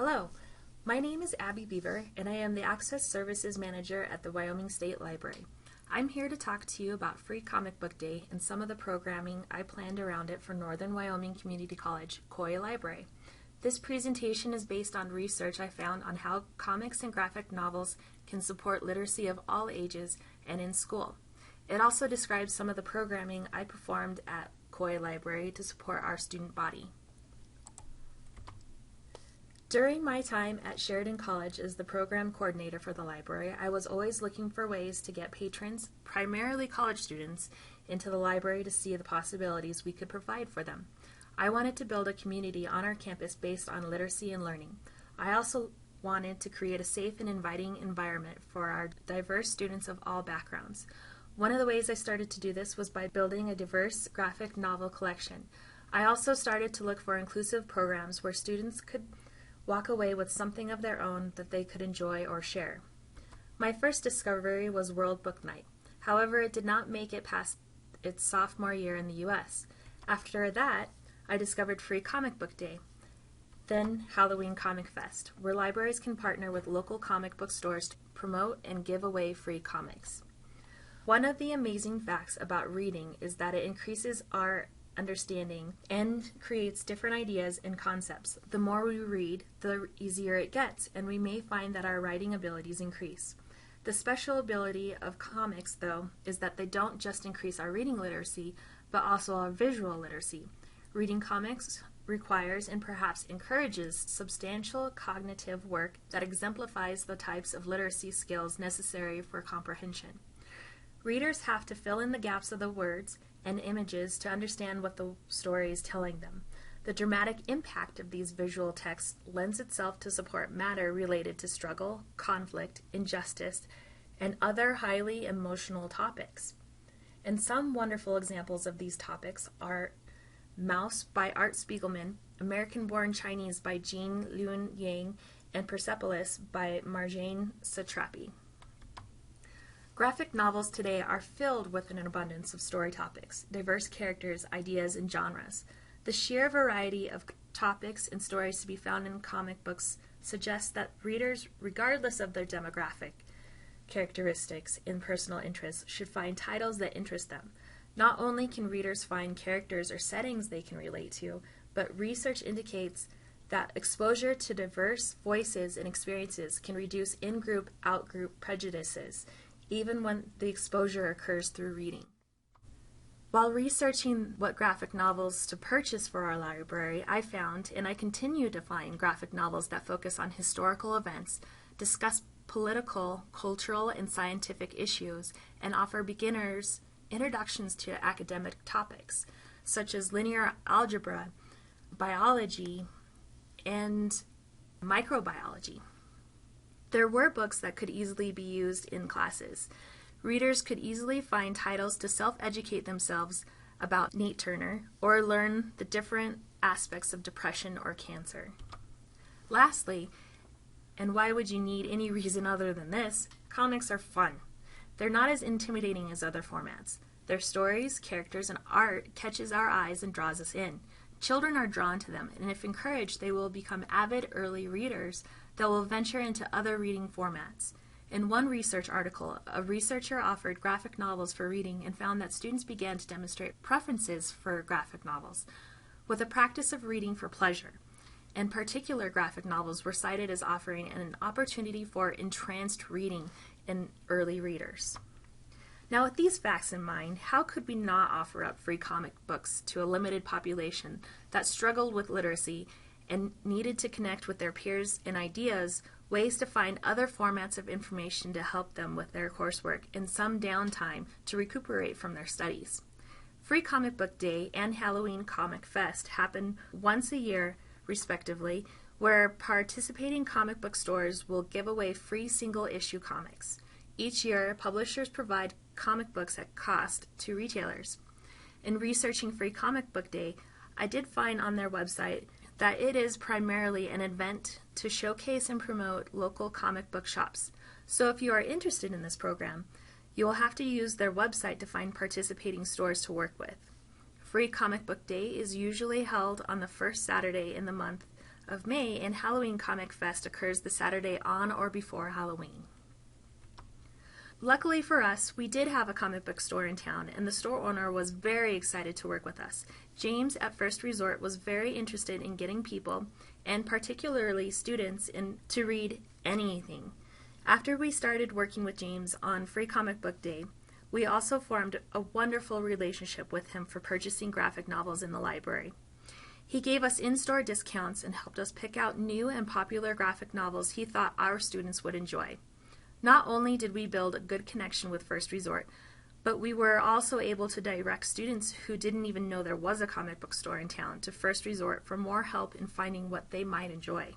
Hello, my name is Abby Beaver and I am the Access Services Manager at the Wyoming State Library. I'm here to talk to you about Free Comic Book Day and some of the programming I planned around it for Northern Wyoming Community College, Coy Library. This presentation is based on research I found on how comics and graphic novels can support literacy of all ages and in school. It also describes some of the programming I performed at Coy Library to support our student body. During my time at Sheridan College as the program coordinator for the library, I was always looking for ways to get patrons, primarily college students, into the library to see the possibilities we could provide for them. I wanted to build a community on our campus based on literacy and learning. I also wanted to create a safe and inviting environment for our diverse students of all backgrounds. One of the ways I started to do this was by building a diverse graphic novel collection. I also started to look for inclusive programs where students could walk away with something of their own that they could enjoy or share. My first discovery was World Book Night. However, it did not make it past its sophomore year in the U.S. After that, I discovered Free Comic Book Day, then Halloween Comic Fest, where libraries can partner with local comic book stores to promote and give away free comics. One of the amazing facts about reading is that it increases our understanding and creates different ideas and concepts. The more we read, the easier it gets, and we may find that our writing abilities increase. The special ability of comics, though, is that they don't just increase our reading literacy, but also our visual literacy. Reading comics requires and perhaps encourages substantial cognitive work that exemplifies the types of literacy skills necessary for comprehension. Readers have to fill in the gaps of the words and images to understand what the story is telling them. The dramatic impact of these visual texts lends itself to support matter related to struggle, conflict, injustice, and other highly emotional topics. And some wonderful examples of these topics are Mouse by Art Spiegelman, American-Born Chinese by Jean Lun Yang, and Persepolis by Marjane Satrapi. Graphic novels today are filled with an abundance of story topics, diverse characters, ideas, and genres. The sheer variety of topics and stories to be found in comic books suggests that readers, regardless of their demographic characteristics and personal interests, should find titles that interest them. Not only can readers find characters or settings they can relate to, but research indicates that exposure to diverse voices and experiences can reduce in-group, out-group prejudices, even when the exposure occurs through reading. While researching what graphic novels to purchase for our library, I found, and I continue to find, graphic novels that focus on historical events, discuss political, cultural, and scientific issues, and offer beginners introductions to academic topics, such as linear algebra, biology, and microbiology. There were books that could easily be used in classes. Readers could easily find titles to self-educate themselves about Nate Turner or learn the different aspects of depression or cancer. Lastly, and why would you need any reason other than this, comics are fun. They're not as intimidating as other formats. Their stories, characters, and art catches our eyes and draws us in. Children are drawn to them, and if encouraged, they will become avid early readers that will venture into other reading formats. In one research article, a researcher offered graphic novels for reading and found that students began to demonstrate preferences for graphic novels, with a practice of reading for pleasure. And particular graphic novels were cited as offering an opportunity for entranced reading in early readers. Now, with these facts in mind, how could we not offer up free comic books to a limited population that struggled with literacy and needed to connect with their peers and ideas, ways to find other formats of information to help them with their coursework, and some downtime to recuperate from their studies? Free Comic Book Day and Halloween Comic Fest happen once a year, respectively, where participating comic book stores will give away free single-issue comics. Each year, publishers provide comic books at cost to retailers. In researching Free Comic Book Day, I did find on their website that it is primarily an event to showcase and promote local comic book shops. So if you are interested in this program, you will have to use their website to find participating stores to work with. Free Comic Book Day is usually held on the first Saturday in the month of May, and Halloween Comic Fest occurs the Saturday on or before Halloween. Luckily for us, we did have a comic book store in town, and the store owner was very excited to work with us. James at First Resort was very interested in getting people, and particularly students, to read anything. After we started working with James on Free Comic Book Day, we also formed a wonderful relationship with him for purchasing graphic novels in the library. He gave us in-store discounts and helped us pick out new and popular graphic novels he thought our students would enjoy. Not only did we build a good connection with First Resort, but we were also able to direct students who didn't even know there was a comic book store in town to First Resort for more help in finding what they might enjoy.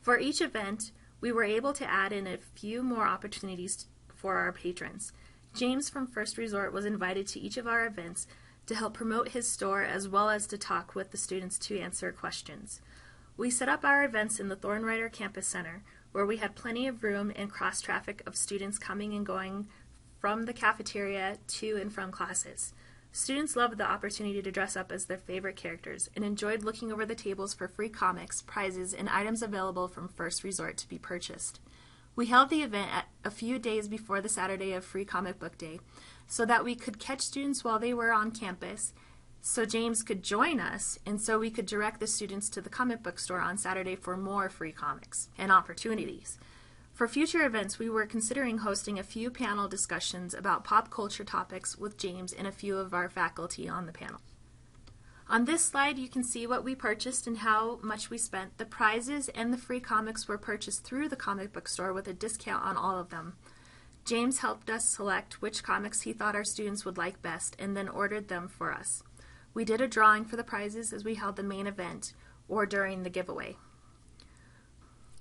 For each event, we were able to add in a few more opportunities for our patrons. James from First Resort was invited to each of our events to help promote his store as well as to talk with the students to answer questions. We set up our events in the Thornrider Campus Center, where we had plenty of room and cross-traffic of students coming and going from the cafeteria to and from classes. Students loved the opportunity to dress up as their favorite characters and enjoyed looking over the tables for free comics, prizes, and items available from First Resort to be purchased. We held the event a few days before the Saturday of Free Comic Book Day so that we could catch students while they were on campus, so James could join us, and so we could direct the students to the comic book store on Saturday for more free comics and opportunities. For future events, we were considering hosting a few panel discussions about pop culture topics with James and a few of our faculty on the panel. On this slide, you can see what we purchased and how much we spent. The prizes and the free comics were purchased through the comic book store with a discount on all of them. James helped us select which comics he thought our students would like best and then ordered them for us. We did a drawing for the prizes as we held the main event or during the giveaway.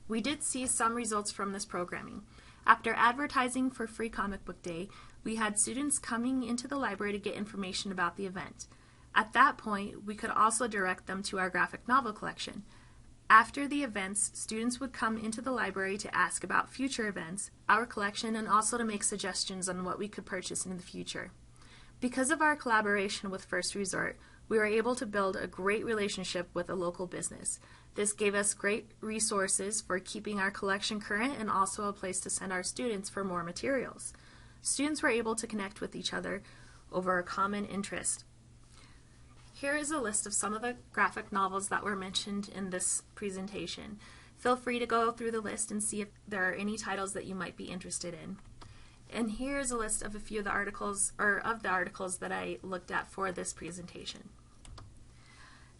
We did see some results from this programming. After advertising for Free Comic Book Day, we had students coming into the library to get information about the event. At that point, we could also direct them to our graphic novel collection. After the events, students would come into the library to ask about future events, our collection, and also to make suggestions on what we could purchase in the future. Because of our collaboration with First Resort, we were able to build a great relationship with a local business. This gave us great resources for keeping our collection current and also a place to send our students for more materials. Students were able to connect with each other over a common interest. Here is a list of some of the graphic novels that were mentioned in this presentation. Feel free to go through the list and see if there are any titles that you might be interested in. And here's a list of a few of the articles, that I looked at for this presentation.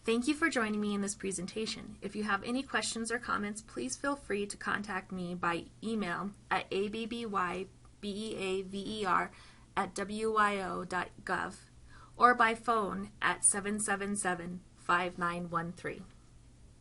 Thank you for joining me in this presentation. If you have any questions or comments, please feel free to contact me by email at abbybeaver@wyo.gov or by phone at 777-5913.